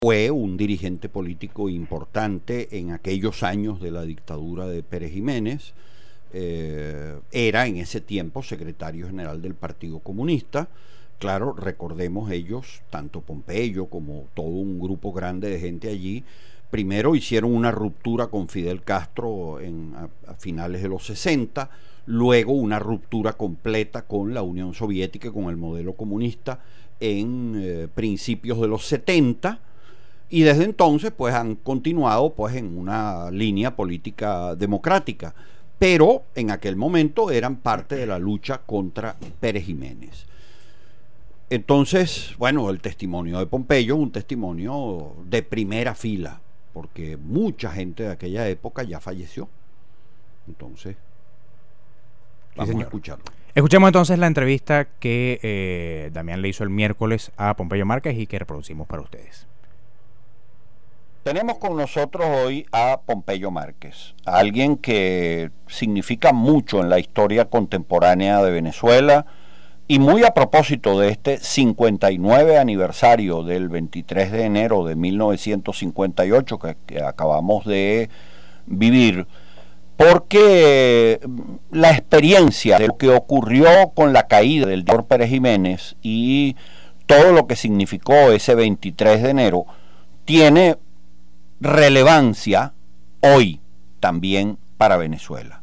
fue un dirigente político importante en aquellos años de la dictadura de Pérez Jiménez. Era en ese tiempo secretario general del Partido Comunista. Claro, recordemos ellos, tanto Pompeyo como todo un grupo grande de gente allí, primero hicieron una ruptura con Fidel Castro a finales de los 60, luego una ruptura completa con la Unión Soviética, con el modelo comunista en principios de los 70, y desde entonces pues han continuado pues en una línea política democrática, pero en aquel momento eran parte de la lucha contra Pérez Jiménez. Entonces, bueno, el testimonio de Pompeyo es un testimonio de primera fila, porque mucha gente de aquella época ya falleció. Entonces, vamos a escucharlo. Escuchemos entonces la entrevista que Damián le hizo el miércoles a Pompeyo Márquez y que reproducimos para ustedes. Tenemos con nosotros hoy a Pompeyo Márquez, alguien que significa mucho en la historia contemporánea de Venezuela, y muy a propósito de este 59 aniversario del 23 de enero de 1958 que acabamos de vivir, porque la experiencia de lo que ocurrió con la caída del dictador Pérez Jiménez y todo lo que significó ese 23 de enero tiene relevancia hoy también para Venezuela.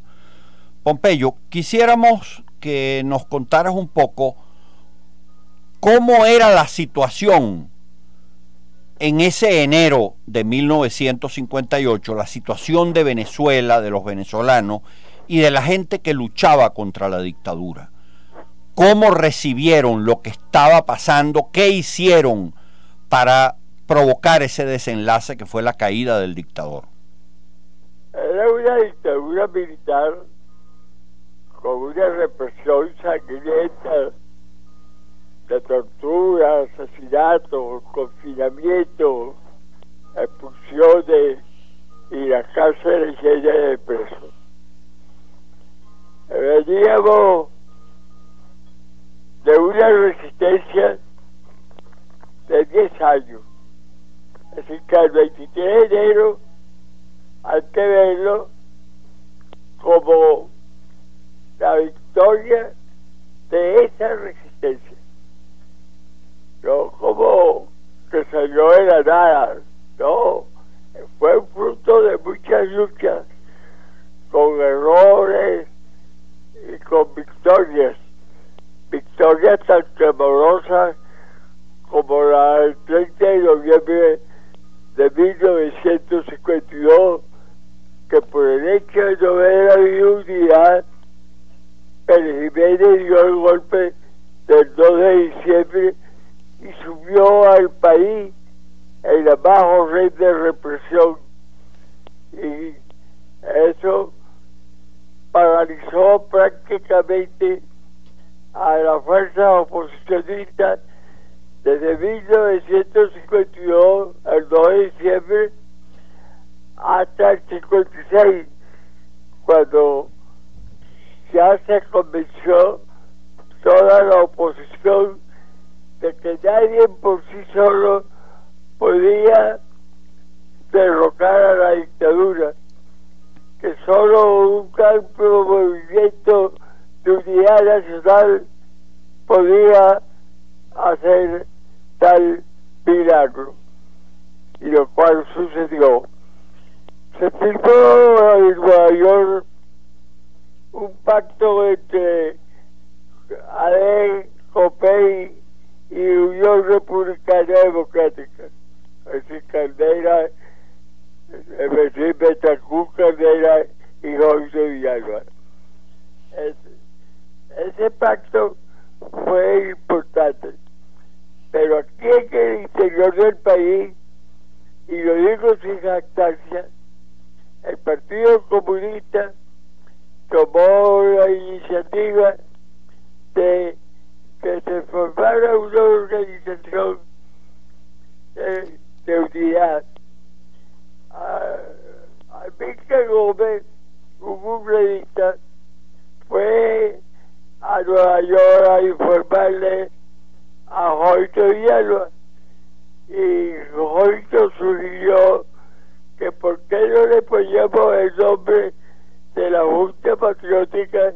Pompeyo, quisiéramos que nos contaras un poco cómo era la situación en ese enero de 1958, la situación de Venezuela, de los venezolanos y de la gente que luchaba contra la dictadura. ¿Cómo recibieron lo que estaba pasando? ¿Qué hicieron para provocar ese desenlace que fue la caída del dictador? Era una dictadura militar con una represión sangrienta de tortura, asesinatos, confinamiento, expulsiones y las cárceles llenas de presos. Veníamos de una resistencia de 10 años. Así que el 23 de enero hay que verlo como la victoria de esa resistencia, no como que salió de la nada, no, fue un fruto de muchas luchas, con errores y con victorias tan clamorosas como la del 30 de noviembre de 1952, que por el hecho de no haber habido unidad, Pérez Jiménez dio el golpe del 2 de diciembre y subió al país en la más horrenda represión, y eso paralizó prácticamente a las fuerzas oposicionistas desde 1952 al 2 de diciembre hasta el 56, cuando ya se convenció toda la oposición de que nadie por sí solo podía derrocar a la dictadura, que solo un amplio movimiento de unidad nacional podía hacer tal milagro, y lo cual sucedió. Se firmó en Nueva York un pacto entre ADE, COPEI y Unión Republicana Democrática, es decir, Caldera, Betancourt, Caldera y José Villalba. Ese pacto fue importante, pero aquí en el interior del país, y lo digo sin jactancia, el Partido Comunista tomó la iniciativa de que se formara una organización de unidad. Amílcar Gómez, un urbanista, fue a Nueva York a informarle a Joito Villalba, y Joito nos sugirió que por qué no le poníamos el nombre de la Junta Patriótica,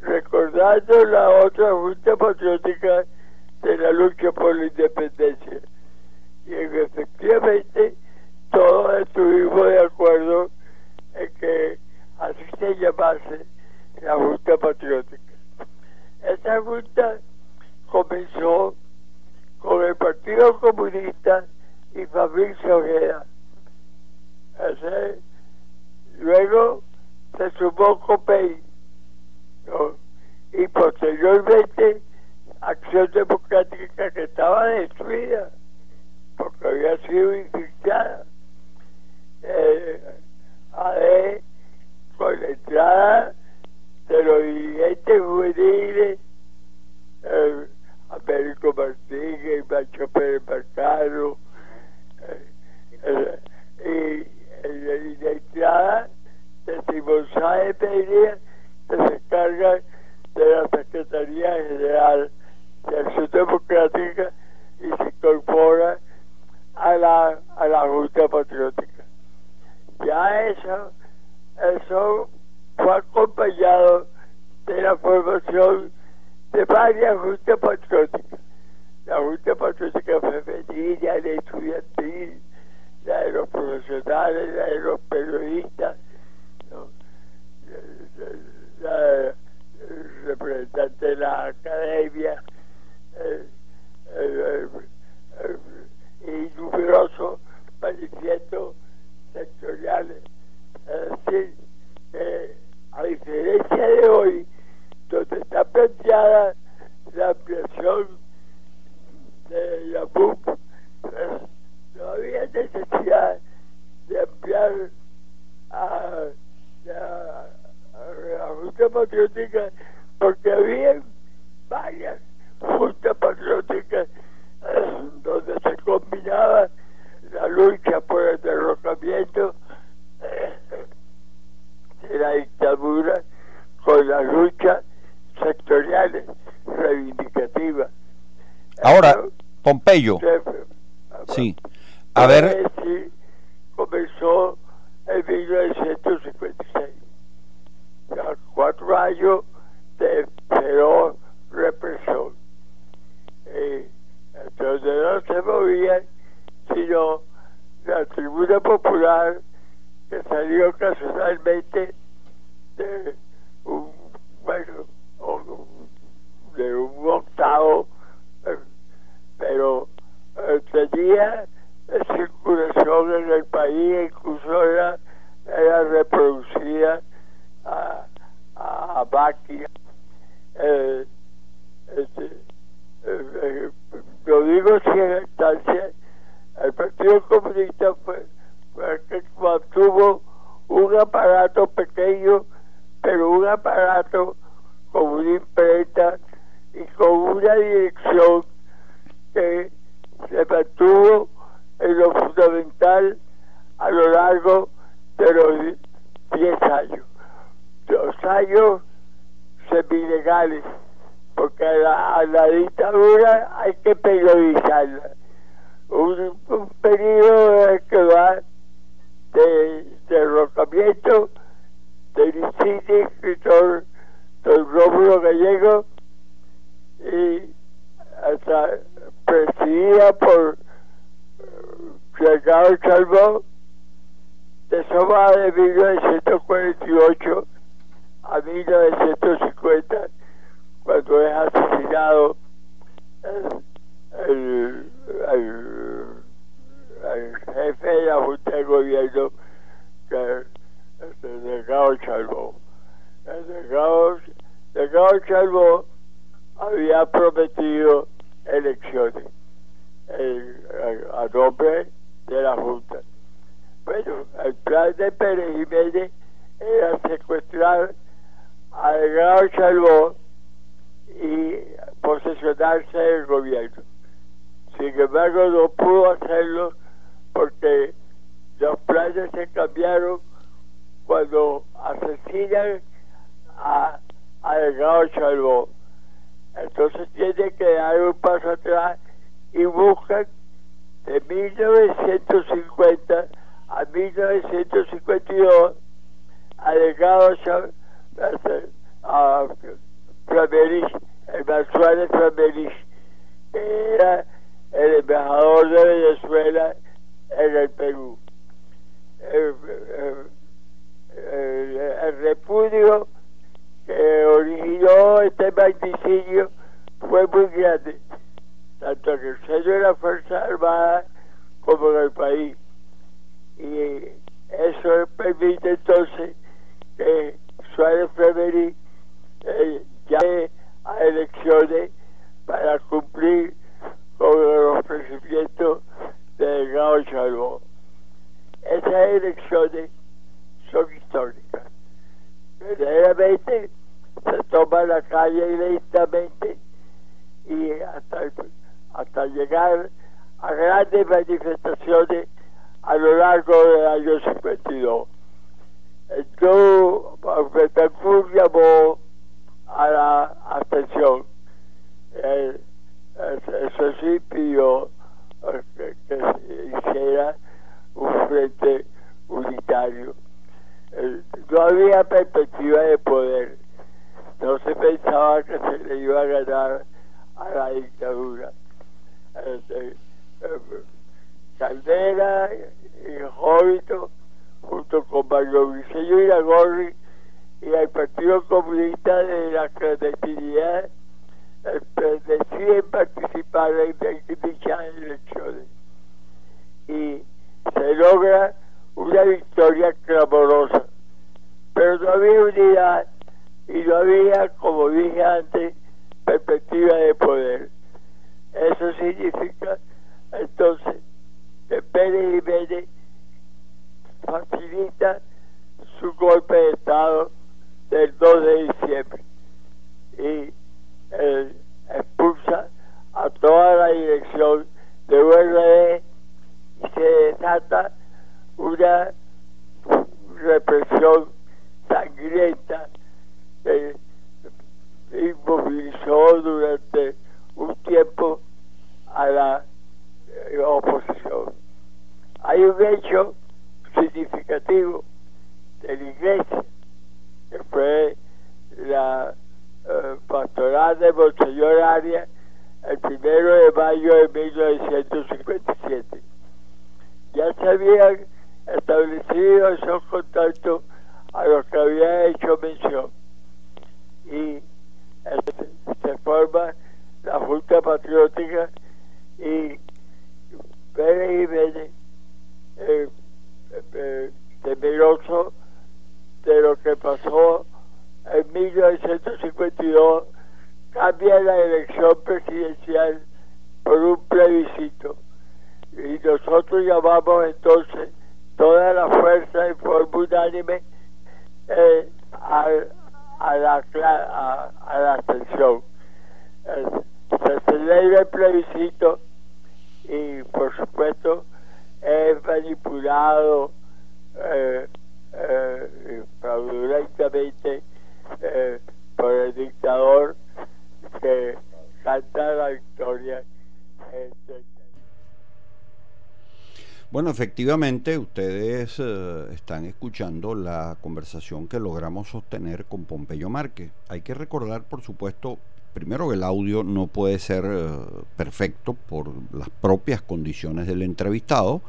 recordando la otra Junta Patriótica de la lucha por la independencia. Y efectivamente todos estuvimos de acuerdo en que así se llamase la Junta Patriótica. Esta junta comenzó con el Partido Comunista y Fabricio Ojeda. Luego se sumó COPEI, ¿no? Y posteriormente Acción Democrática, que estaba destruida porque había sido infiltrada. AD, con la entrada de los dirigentes juveniles, Américo Martínez, Macho Pérez Marcano, y la entrada de Simón Sáenz Peña, que se encarga de la Secretaría General de Acción Democrática y se incorpora a la Junta Patriótica. Ya eso fue acompañado de la formación de varias juntas patrióticas. La Junta Patriótica Femenina, la estudiantil, la de los profesionales, la de los periodistas, ¿no? La representante de la academia, y numerosos manifiestos sectoriales. Es decir, a diferencia de hoy, donde está planteada la ampliación de la BUP, no había necesidad de ampliar a la Junta Patriótica, porque había varias juntas patrióticas donde se combinaba la lucha por el derrocamiento de la dictadura con la lucha sectoriales reivindicativas. Ahora, Pompeyo, sí, a ver, comenzó en 1956, ya 4 años de feroz represión. Entonces no se movían sino la tribuna popular, que salió ocasionalmente de de un octavo, pero tenía circulación en el país, incluso era reproducida a máquina. Lo digo sin instancia. El Partido Comunista fue el que mantuvo un aparato pequeño, pero un aparato con una imprenta y con una dirección que se mantuvo en lo fundamental a lo largo de los 10 años. 2 años semilegales, porque a la dictadura hay que periodizarla. Un periodo que va de derrocamiento del insigne escritor don Rómulo Gallego y hasta presidida por Delgado Chalbó. Eso va de 1948 a 1950, cuando es asesinado el jefe de la Junta de Gobierno, que es el Delgado Chalbó. El Delgado Chalbó había prometido elecciones a nombre de la Junta. Bueno, el plan de Pérez Jiménez era secuestrar a Delgado Chalbó y posesionarse del gobierno. Sin embargo, no pudo hacerlo porque los planes se cambiaron cuando asesinan a Delgado Chalbó. Entonces tiene que dar un paso atrás y buscan de 1950 a 1952, alegados a Framerich, el Suárez Framerich, que era el embajador de Venezuela en el Perú. El repudio que originó este magnicidio fue muy grande, tanto en el seno de la Fuerza Armada como en el país. Y eso permite entonces que Suárez Framerich llame a elecciones para cumplir con los ofrecimientos de Delgado Chalbó. Esas elecciones son históricas. Verdaderamente se toma la calle lentamente y hasta llegar a grandes manifestaciones a lo largo del año 52. Entonces, Betancourt llamó a la abstención. Eso sí pidió que se hiciera un frente unitario. No había perspectiva de poder. No se pensaba que se le iba a ganar a la dictadura. Caldera y Jovito, junto con Mario Briceño Iragorri y el Partido Comunista de la clandestinidad, deciden participar en dichas elecciones. Y se logra una victoria clamorosa. Pero no había unidad y no había, como dije antes, perspectiva de poder. Eso significa entonces que Pérez Jiménez facilita su golpe de Estado del 2 de diciembre y expulsa a toda la dirección de URD y se desata una represión sangrienta que inmovilizó durante un tiempo a la oposición. Hay un hecho significativo de la iglesia, que fue la pastoral de Monseñor Arias el 1 de mayo de 1957. Ya se habían establecido esos contactos a los que había hecho mención y se forma la Junta Patriótica y Pérez Jiménez, temeroso de lo que pasó en 1952, cambia la elección presidencial por un plebiscito y nosotros llamamos entonces toda la fuerza en forma unánime a la abstención. Se celebra el plebiscito y por supuesto es manipulado fraudulentamente por el dictador que canta la victoria. Bueno, efectivamente, ustedes están escuchando la conversación que logramos sostener con Pompeyo Márquez. Hay que recordar, por supuesto, primero que el audio no puede ser perfecto por las propias condiciones del entrevistado,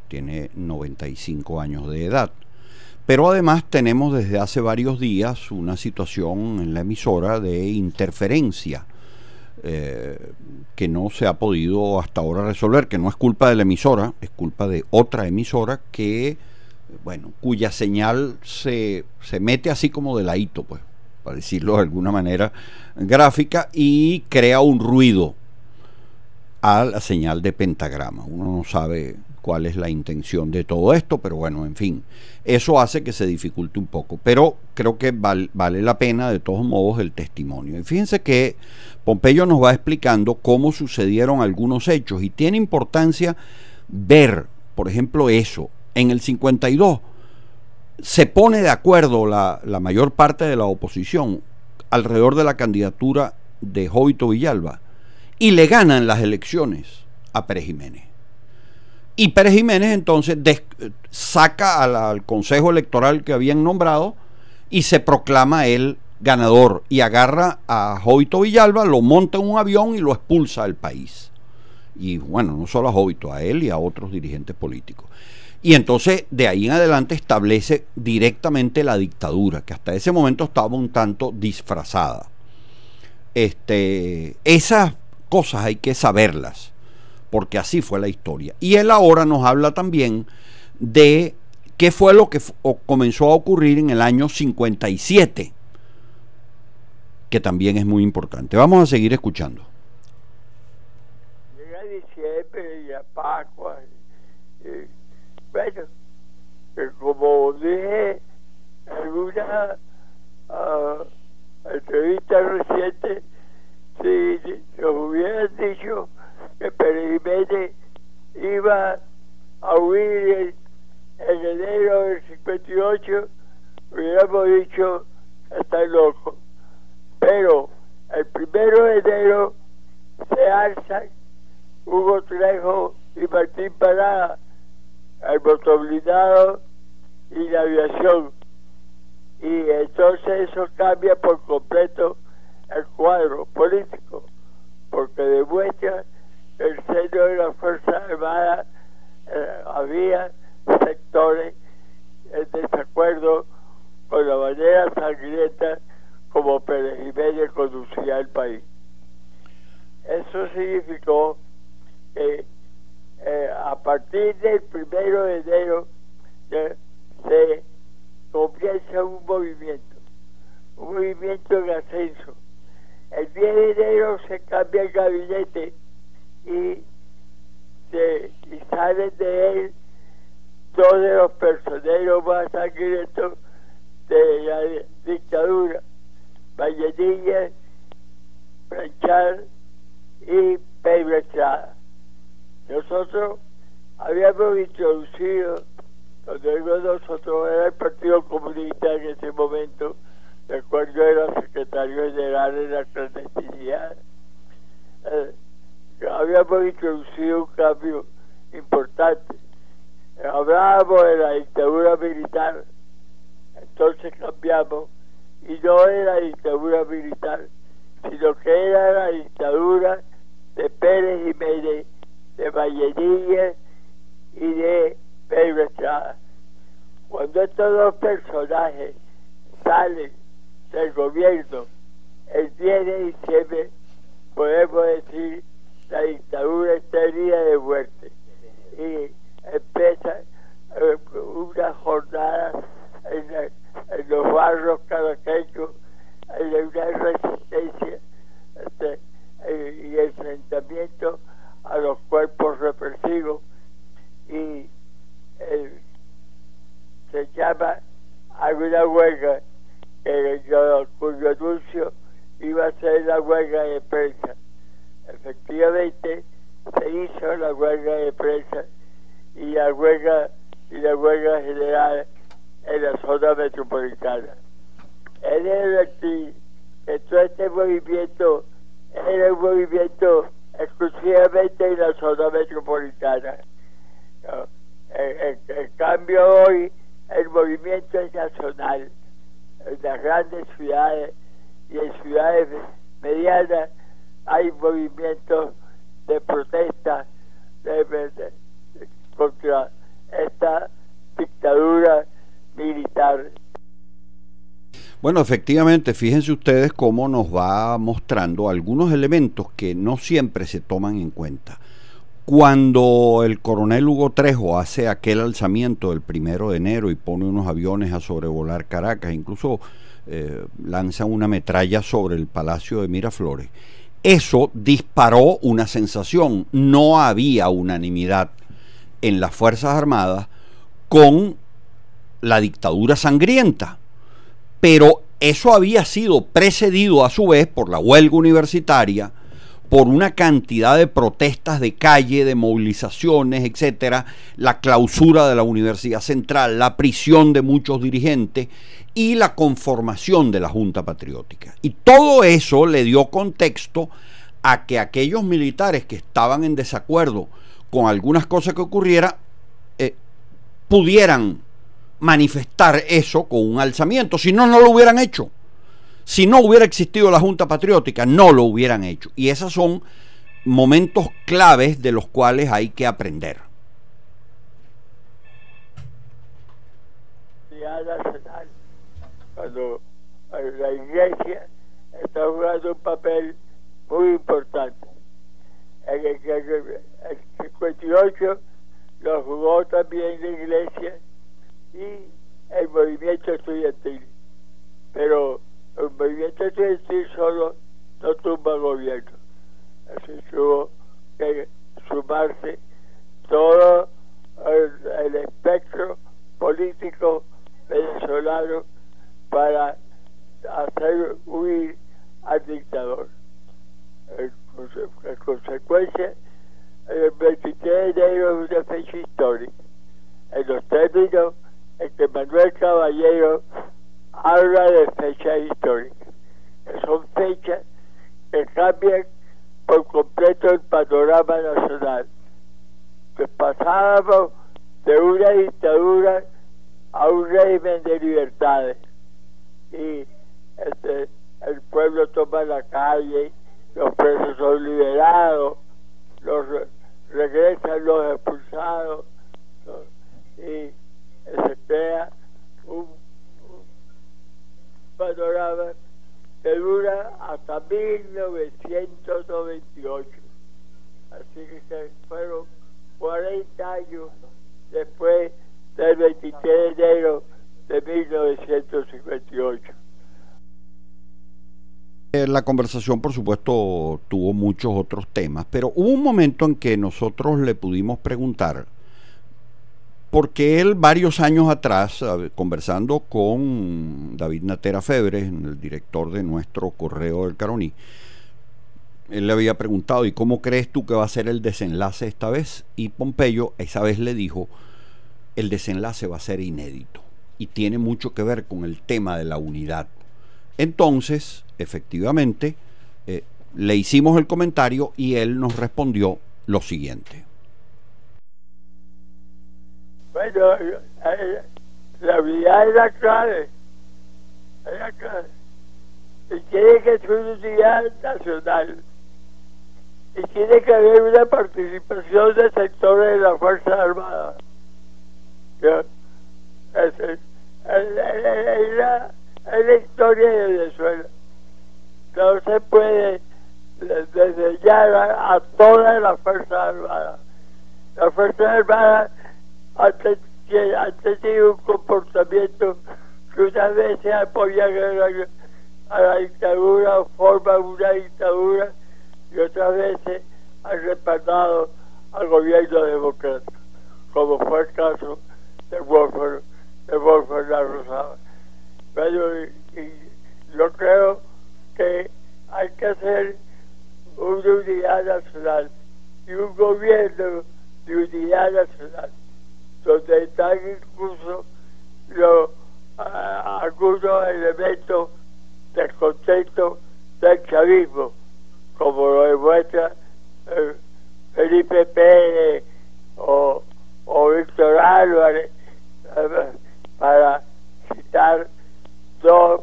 tiene 95 años de edad. Pero además tenemos desde hace varios días una situación en la emisora de interferencia que no se ha podido hasta ahora resolver, que no es culpa de la emisora, es culpa de otra emisora que, bueno, cuya señal se mete así como de ladito, pues, para decirlo de alguna manera gráfica, y crea un ruido a la señal de pentagrama. Uno no sabe cuál es la intención de todo esto, pero bueno, en fin, eso hace que se dificulte un poco, pero creo que vale la pena de todos modos el testimonio. Y fíjense que Pompeyo nos va explicando cómo sucedieron algunos hechos y tiene importancia ver, por ejemplo, eso. En el 52 se pone de acuerdo la mayor parte de la oposición alrededor de la candidatura de Jovito Villalba y le ganan las elecciones a Pérez Jiménez. Y Pérez Jiménez entonces saca al consejo electoral que habían nombrado y se proclama él ganador, y agarra a Jovito Villalba, lo monta en un avión y lo expulsa del país. Y bueno, no solo a Jovito, a él y a otros dirigentes políticos. Y entonces de ahí en adelante establece directamente la dictadura, que hasta ese momento estaba un tanto disfrazada. Esas cosas hay que saberlas, porque así fue la historia. Y él ahora nos habla también de qué fue lo que comenzó a ocurrir en el año 57, que también es muy importante. Vamos a seguir escuchando. Llega diciembre y a Pascua. Bueno, como dije en una entrevista reciente, si nos hubieran dicho que Pérez Jiménez iba a huir en enero del 58, hubiéramos dicho, está loco. Pero el 1 de enero se alzan Hugo Trejo y Martín Parada, el motoblindado y la aviación. Y entonces eso cambia por completo el cuadro político, porque demuestra que en el seno de las Fuerzas Armadas había sectores en desacuerdo con la manera sangrienta como Pérez Jiménez conducía el país. Eso significó que a partir del 1 de enero se comienza un movimiento en ascenso. El 10 de enero se cambia el gabinete y salen de él dos de los personeros más sangrientos de la dictadura: Vallenilla, Planchar y Pedro Estrada. Nosotros habíamos introducido, cuando digo nosotros, era el Partido Comunista en ese momento, del cual yo era secretario general de la clandestinidad. Habíamos introducido un cambio importante. Hablábamos de la dictadura militar, entonces cambiamos, y no de la dictadura militar, sino que era la dictadura de Pérez Jiménez, de Vallenilla y de Pedro Estrada. Cuando estos dos personajes salen del gobierno el 10 de diciembre, podemos decir, la dictadura está herida de muerte, y empieza una jornada en los barrios caraqueños, en una resistencia y enfrentamiento a los cuerpos represivos, y se llama a una huelga cuyo anuncio iba a ser la huelga de prensa. Efectivamente se hizo la huelga de prensa y la huelga general en la zona metropolitana. Es de advertir que todo este movimiento era un movimiento exclusivamente en la zona metropolitana. En cambio hoy el movimiento es nacional. En las grandes ciudades y en ciudades medianas hay movimientos de protesta contra esta dictadura militar. Bueno, efectivamente, fíjense ustedes cómo nos va mostrando algunos elementos que no siempre se toman en cuenta. Cuando el coronel Hugo Trejo hace aquel alzamiento del 1 de enero y pone unos aviones a sobrevolar Caracas, incluso lanza una metralla sobre el Palacio de Miraflores, eso disparó una sensación. No había unanimidad en las Fuerzas Armadas con la dictadura sangrienta, pero eso había sido precedido a su vez por la huelga universitaria, por una cantidad de protestas de calle, de movilizaciones, etcétera, la clausura de la Universidad Central, la prisión de muchos dirigentes y la conformación de la Junta Patriótica. Y todo eso le dio contexto a que aquellos militares que estaban en desacuerdo con algunas cosas que ocurriera, pudieran manifestar eso con un alzamiento. Si no, no lo hubieran hecho. Si no hubiera existido la Junta Patriótica, no lo hubieran hecho. Y esos son momentos claves de los cuales hay que aprender. Cuando la Iglesia está jugando un papel muy importante. En el 58 lo jugó también la Iglesia y el movimiento estudiantil. Pero el movimiento estudiantil solo no tumba gobierno. Así tuvo que sumarse todo el espectro político venezolano para hacer huir al dictador. En consecuencia, el 23 de enero es una fecha histórica, en los términos en que Manuel Caballero habla de fechas históricas, que son fechas que cambian por completo el panorama nacional, que pasábamos de una dictadura a un régimen de libertades, y el pueblo toma la calle, los presos son liberados, regresan los expulsados, y se crea un panorama que dura hasta 1998. Así que fueron 40 años después del 23 de enero de 1958. La conversación, por supuesto, tuvo muchos otros temas, pero hubo un momento en que nosotros le pudimos preguntar, porque él varios años atrás, conversando con David Natera Febres, el director de nuestro Correo del Caroní, él le había preguntado, ¿y cómo crees tú que va a ser el desenlace esta vez? Y Pompeyo esa vez le dijo, el desenlace va a ser inédito y tiene mucho que ver con el tema de la unidad. Entonces, efectivamente, le hicimos el comentario y él nos respondió lo siguiente. Bueno, la unidad es la clave. Es la clave. Y tiene que ser una unidad nacional. Y tiene que haber una participación de sectores de la Fuerza Armada. Es la historia de Venezuela. No se puede desdeñar a todas las Fuerzas Armadas. Las Fuerzas Armadas han tenido un comportamiento que unas veces apoyan a la dictadura o forman una dictadura, y otras veces han respaldado al gobierno democrático, como fue el caso de Wolfgang Rosado. Pero yo creo que hay que hacer una unidad nacional y un gobierno de unidad nacional, donde están incluso algunos elementos del contexto del chavismo, como lo demuestra Felipe Pérez o Víctor Álvarez, para citar dos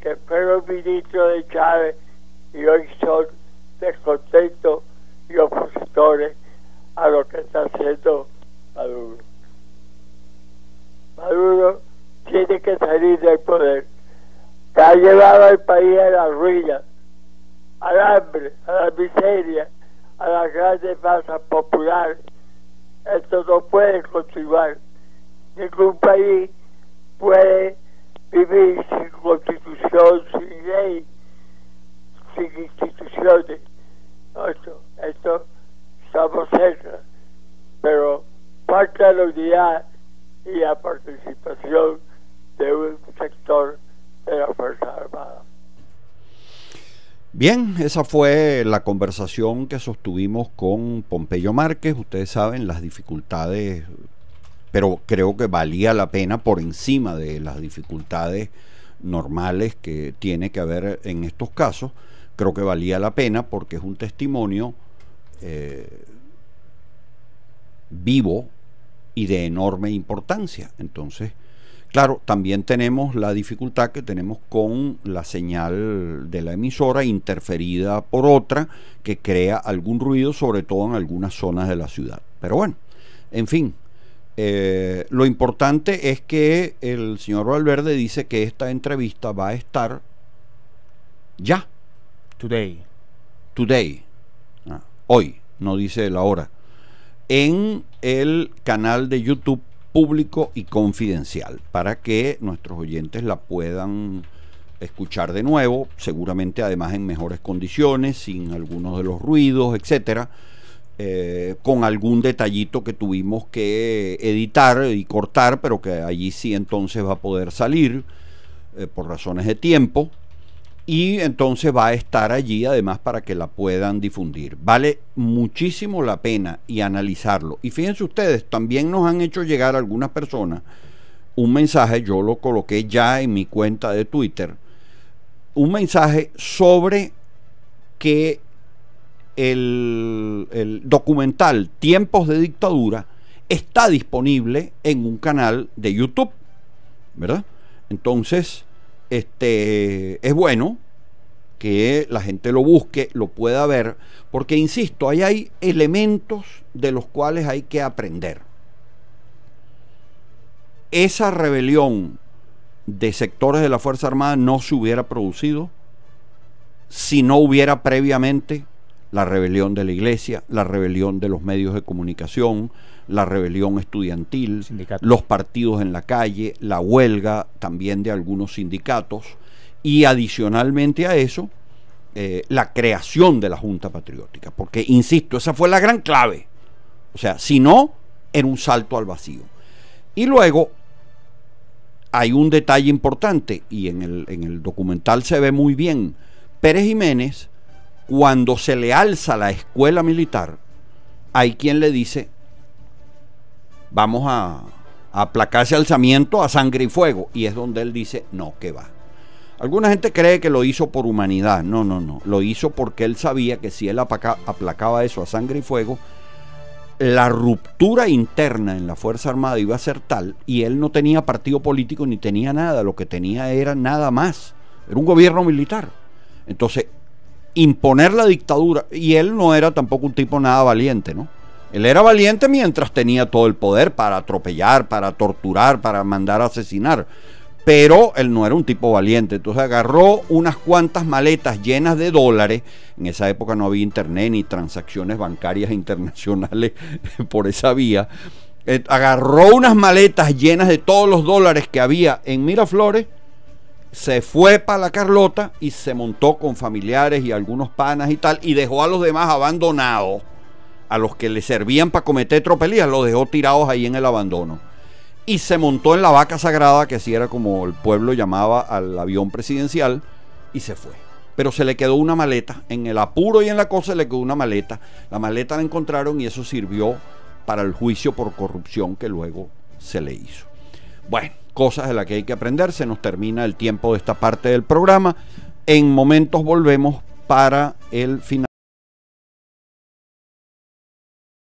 que fueron ministros de Chávez y hoy son del contexto y opositores a lo que está haciendo Maduro. Maduro tiene que salir del poder, que ha llevado al país a la ruina, al hambre, a la miseria, a las grandes masas populares. Esto no puede continuar. Ningún país puede vivir sin constitución, sin ley, sin instituciones. Esto estamos cerca, pero falta la unidad y la participación de un sector de la Fuerza Armada. Bien, esa fue la conversación que sostuvimos con Pompeyo Márquez. Ustedes saben las dificultades, pero creo que valía la pena por encima de las dificultades normales que tiene que haber en estos casos. Creo que valía la pena porque es un testimonio vivo y de enorme importancia. Entonces, claro, también tenemos la dificultad que tenemos con la señal de la emisora interferida por otra que crea algún ruido, sobre todo en algunas zonas de la ciudad. Pero bueno, en fin, lo importante es que el señor Valverde dice que esta entrevista va a estar ya. Today. Hoy, no dice la hora. En el canal de YouTube público y confidencial, para que nuestros oyentes la puedan escuchar de nuevo, seguramente además en mejores condiciones, sin algunos de los ruidos, etcétera, con algún detallito que tuvimos que editar y cortar, pero que allí sí entonces va a poder salir por razones de tiempo. Y entonces va a estar allí además para que la puedan difundir. Vale muchísimo la pena y analizarlo. Y fíjense ustedes, también nos han hecho llegar algunas personas un mensaje, yo lo coloqué ya en mi cuenta de Twitter, un mensaje sobre que el documental Tiempos de Dictadura está disponible en un canal de YouTube, ¿verdad? Entonces, es bueno que la gente lo busque, lo pueda ver, porque insisto, ahí hay elementos de los cuales hay que aprender. Esa rebelión de sectores de la Fuerza Armada no se hubiera producido si no hubiera previamente la rebelión de la iglesia, la rebelión de los medios de comunicación, la rebelión estudiantil, sindicatos, los partidos en la calle, la huelga también de algunos sindicatos, y adicionalmente a eso, la creación de la Junta Patriótica, porque insisto, esa fue la gran clave. O sea, si no, era un salto al vacío. Y luego hay un detalle importante, y en el documental se ve muy bien. Pérez Jiménez, cuando se le alza la escuela militar, hay quien le dice: vamos a aplacar ese alzamiento a sangre y fuego, y es donde él dice: no, que va. Alguna gente cree que lo hizo por humanidad. No, lo hizo porque él sabía que si él aplacaba eso a sangre y fuego, la ruptura interna en la Fuerza Armada iba a ser tal, y él no tenía partido político ni tenía nada, lo que tenía era nada más, era un gobierno militar. Entonces, imponer la dictadura, y él no era tampoco un tipo nada valiente, ¿no? Él era valiente mientras tenía todo el poder para atropellar, para torturar, para mandar a asesinar, pero él no era un tipo valiente. Entonces agarró unas cuantas maletas llenas de dólares. En esa época no había internet ni transacciones bancarias internacionales por esa vía. Agarró unas maletas llenas de todos los dólares que había en Miraflores, se fue para la Carlota y se montó con familiares y algunos panas y tal, y dejó a los demás abandonados. A los que le servían para cometer tropelías los dejó tirados ahí en el abandono. Y se montó en la vaca sagrada, que así era como el pueblo llamaba al avión presidencial, y se fue. Pero se le quedó una maleta, en el apuro y en la cosa le quedó una maleta. La maleta la encontraron y eso sirvió para el juicio por corrupción que luego se le hizo. Bueno, cosas de las que hay que aprender. Se nos termina el tiempo de esta parte del programa. En momentos volvemos para el final.